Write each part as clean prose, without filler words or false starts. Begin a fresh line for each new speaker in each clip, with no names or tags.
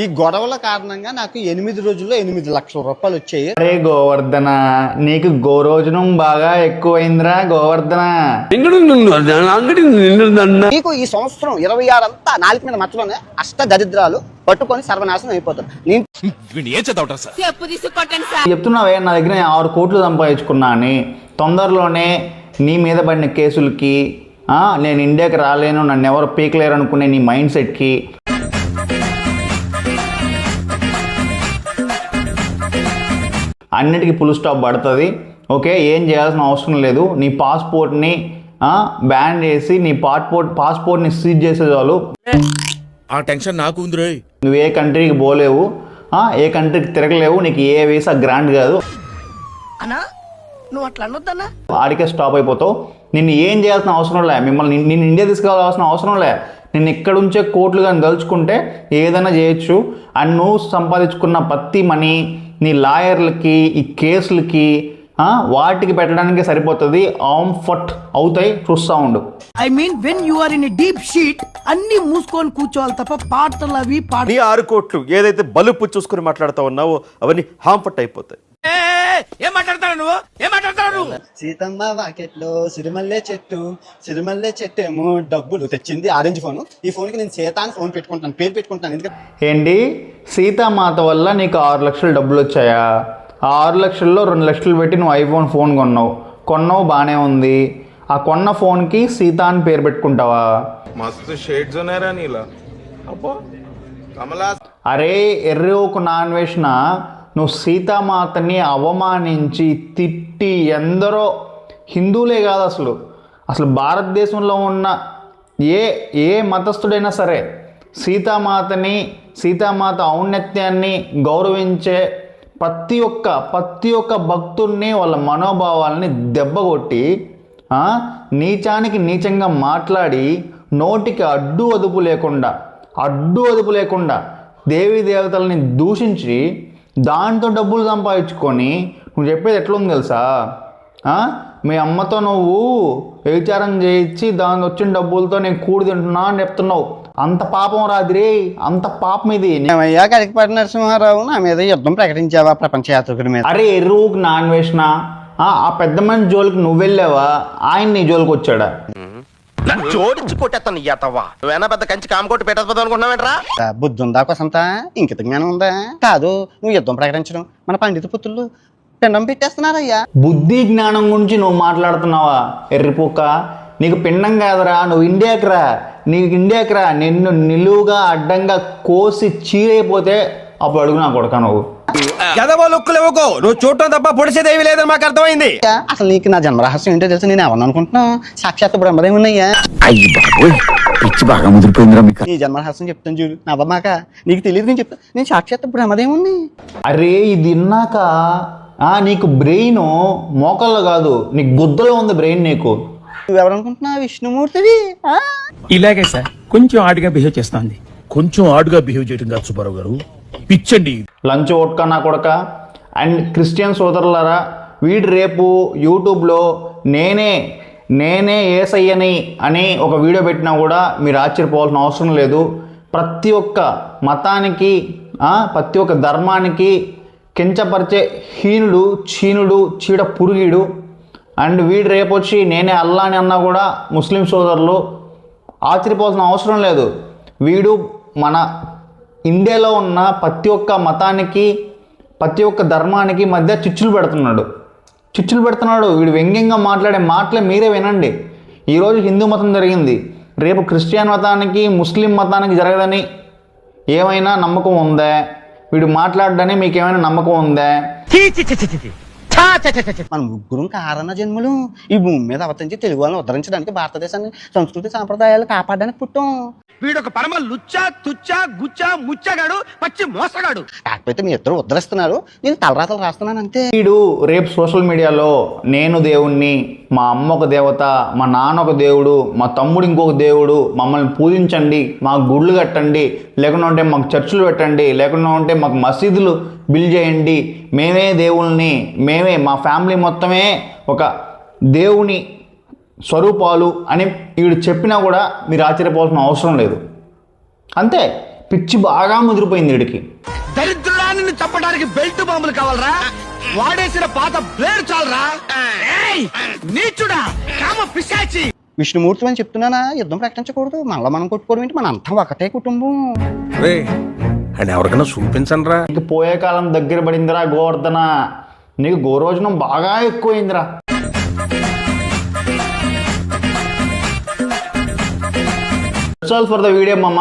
ఈ గొడవల కారణంగా నాకు 8 రోజుల్లో 8 లక్షల రూపాయలు వచ్చాయి.
అరే గోవర్ధన, నీకు గోరోజనం బాగా ఎక్కువైందిరా గోవర్ధన.
నీకు ఈ సంవత్సరం 26 అంతా నాలుగు మీద మచ్చలోనే అష్ట దరిద్రాలు పట్టుకొని సర్వనాశనం అయిపోతారు.
చెప్తున్నావే నా దగ్గర 6 కోట్లు సంపాదించుకున్నా అని. తొందరలోనే నీ మీద పడిన కేసులకి, నేను ఇండియాకి రాలేను, నన్ను ఎవరు పీకలేరు అనుకునే నీ మైండ్ సెట్కి అన్నిటికీ ఫుల్ స్టాప్ పడుతుంది. ఓకే, ఏం చేయాల్సిన అవసరం లేదు. నీ పాస్పోర్ట్ని బ్యాన్ చేసి నీ పాస్పోర్ట్ని సీజ్ చేసే చాలు.
ఆ టెన్షన్ నాకు ఉంది రోయ్.
నువ్వు ఏ కంట్రీకి పోలేవు, ఏ కంట్రీకి తిరగలేవు, నీకు ఏ వీసా గ్రాంట్ కాదు. ఆడికే స్టాప్ అయిపోతావు. నిన్ను ఏం చేయాల్సిన అవసరం లే, మిమ్మల్ని నిన్ను ఇండియా తీసుకురావాల్సిన అవసరం లే. నేను ఇక్కడ ఉంచే కోట్లు కానీ దలుచుకుంటే ఏదైనా చేయొచ్చు. అండ్ నువ్వు సంపాదించుకున్న ప్రతి మనీ నీ లాయర్లకి, ఈ కేసులకి, వాటికి పెట్టడానికి సరిపోతుంది. ఆంఫర్ట్ అవుతాయి, చూస్తూ ఉండు.
I mean when you are in a deep shit అన్ని మూసుకొని కూర్చోవాలి తప్ప పాటలు అవి
నీ 6 కోట్లు ఏదైతే బలుపు చూసుకుని మాట్లాడుతూ ఉన్నావో అవన్నీ హాంఫర్ట్ అయిపోతాయి.
ఏం మాట్లాడతావు నువ్వు?
సీతమ్మ వాకెట్లో సిరిమల్లె చెట్టు ఏమో డబ్బులు తెచ్చింది ఆరెంజ్ ఫోన్. ఈ ఫోన్కి నేను సీత అని ఫోన్ పెట్టుకుంటాను, పేరు పెట్టుకుంటాను. ఎందుకంటే
ఏంటి, సీతామాత వల్ల నీకు 6 లక్షలు డబ్బులు వచ్చాయా? ఆ 6 లక్షల్లో 2 లక్షలు పెట్టి నువ్వు ఐఫోన్ ఫోన్ కొన్నావు బాగానే ఉంది. ఆ కొన్న ఫోన్కి సీత అని పేరు పెట్టుకుంటావా?
మస్తు షేడ్స్ ఉన్నారా నీలా. అబ్బో కమలా.
అరే ఎర్రోకు నాన్ వేసిన నువ్వు సీతామాతని అవమానించి తిట్టి, ఎందరో హిందువులే కాదు అసలు భారతదేశంలో ఉన్న ఏ మతస్థుడైనా సరే సీతామాత ఔన్నత్యాన్ని గౌరవించే ప్రతి ఒక్క భక్తుడిని వాళ్ళ మనోభావాలని దెబ్బకొట్టి, నీచానికి నీచంగా మాట్లాడి, నోటికి అడ్డు అదుపు లేకుండా దేవీ దేవతల్ని దూషించి దాంతో డబ్బులు సంపాదించుకొని నువ్వు చెప్పేది ఎట్లుంది తెలుసా? మీ అమ్మతో నువ్వు వ్యభిచారం చేయించి దాని వచ్చిన డబ్బులతో నేను కూడి తింటున్నా అని చెప్తున్నావు. అంత పాపం రాదిరే, అంత పాపం ఇది.
అయ్యా కడికిపాటి నరసింహారావు నా మీద యుద్ధం ప్రకటించావా ప్రపంచ యాత్రికుడి మీద?
అరే ఎరువుకు నాన్ వేసిన ఆ పెద్ద మనిషి జోలికి నువ్వు వెళ్ళావా, ఆయన నీ జోలికి వచ్చాడా?
జోడించి కొట్టేస్తాను ఎతవా. నువ్వేనా పెద్ద కంచి కామకోటి పెట్టేద్దాం అనుకుంటున్నావేంట్రా?
బుద్ధి ఉందా కొసంతా? ఇంకిత జ్ఞానం ఉందా? కాదు, నువ్వు యుద్ధం ప్రకటించడం మన పండిత పుత్రులు పిండం పెట్టేస్తున్నారయ్యా.
బుద్ధి జ్ఞానం గురించి నువ్వు మాట్లాడుతున్నావా ఎర్రిపోక? నీకు పిండం కాదురా, నువ్వు ఇండియాకి రా. నిన్ను నిలువుగా అడ్డంగా కోసి చీరైపోతే అప్పుడు అడుగు నా కొడక. నువ్వు
నువ్వు చూడటం తప్ప పొడిచేదేవి లేదని మాకు అర్థమైంది.
అసలు నీకు నా జన్మరహస్యం ఏంటో తెలుసు. నేను ఎవరు అనుకుంటున్నావు? సాక్షాత్ బ్రహ్మదేవున్నయ్యా. నీ జన్మరహస్యం చెప్తాను చూడు, నవ్వమాక. నీకు తెలియదు, నేను చెప్తాను. నేను సాక్షాత్ బ్రహ్మదేవుణ్ణి.
అరే ఇది విన్నాక నీకు బ్రెయిన్ మోకాల్లో కాదు, నీకు గుద్దలో ఉంది బ్రెయిన్. నీకు
నువ్వెవరనుకుంటున్నావు? విష్ణుమూర్తివి.
ఇలాగే సార్ కొంచెం ఆడుగా బిహేవ్ చేస్తోంది.
కొంచెం ఆడుగా బిహేవ్ చేయడం కాదు సుబ్బారావు గారు, పిచ్చండి.
లంచ్ ఓట్కా నా కొడక. అండ్ క్రిస్టియన్ సోదరులారా, వీడు రేపు యూట్యూబ్లో నేనే ఏసయ్యని అని ఒక వీడియో పెట్టినా కూడా మీరు ఆశ్చర్యపోవాల్సిన అవసరం లేదు. ప్రతి ఒక్క మతానికి, ప్రతి ఒక్క ధర్మానికి కించపరిచే హీనుడు, చీనుడు, చీడ పురుగీడు. అండ్ వీడు రేపు వచ్చి నేనే అల్లా అని అన్నా కూడా ముస్లిం సోదరులు ఆశ్చర్యపోవాల్సిన అవసరం లేదు. వీడు మన ఇండియాలో ఉన్న ప్రతి ఒక్క మతానికి, ప్రతి ఒక్క ధర్మానికి మధ్య చిచ్చులు పెడుతున్నాడు. వీడు వ్యంగ్యంగా మాట్లాడే మాటలే మీరే వినండి. ఈరోజు హిందూ మతం జరిగింది, రేపు క్రిస్టియన్ మతానికి, ముస్లిం మతానికి జరగదని ఏమైనా నమ్మకం ఉందా? వీడు మాట్లాడడానికి మీకు ఏమైనా నమ్మకం ఉందా?
మన ముగ్గురం కారణ జన్మలు ఈ భూమి మీద అవతరించి తెలుగు వాళ్ళని ఉద్ధరించడానికి, భారతదేశాన్ని సంస్కృతి సాంప్రదాయాలు కాపాడడానికి పుట్టాం.
వీడొక పరమ లుచ్చా తుచ్చా గుచ్చా ముచ్చగాడు, పచ్చి మోసగాడు.
కాకపోతే మీ ఇద్దరు ఉద్ధరిస్తున్నారు, నేను తలరాతలు రాస్తున్నాను అంతే.
వీడు రేపు సోషల్ మీడియాలో నేను దేవుణ్ణి, మా అమ్మ ఒక దేవత, మా నాన్న ఒక దేవుడు, మా తమ్ముడు ఇంకొక దేవుడు, మమ్మల్ని పూజించండి, మాకు గుళ్ళు కట్టండి, లేకుండా ఉంటే మాకు చర్చిలు పెట్టండి, లేకుండా ఉంటే మాకు మసీదులు బిల్డ్ చేయండి, మేమే దేవుల్ని, మా ఫ్యామిలీ మొత్తమే ఒక దేవుని స్వరూపాలు అని వీడు చెప్పినా కూడా మీరు ఆశ్చర్యపోవాల్సిన అవసరం లేదు. అంతే, పిచ్చి బాగా ముదిరిపోయింది వీడికి.
దరిద్రుడాన్ని చంపడానికి బెల్ట్ బాంబులు కావాలరా? వాడేసిన పాత బ్లేడ్ చాలరా? నీచుడా, కామ పిశాచి.
విష్ణుమూర్తి అని చెప్తున్నానా, యుద్ధం ప్రకటించకూడదు, మళ్ళీ మనం కొట్టుకోవడం ఏంటి, మన అంతా ఒకటే కుటుంబం.
అండ్ ఎవరికైనా చూపించండి రా.
నీకు పోయే కాలం దగ్గర పడిందిరా గోవర్ధన, నీకు గోరోజనం బాగా ఎక్కువైందిరా. That's all for the video మామ.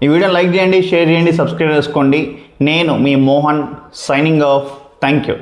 ఈ వీడియో లైక్ చేయండి, షేర్ చేయండి, సబ్స్క్రైబ్ చేసుకోండి. నేను మీ Mohan signing off. Thank you.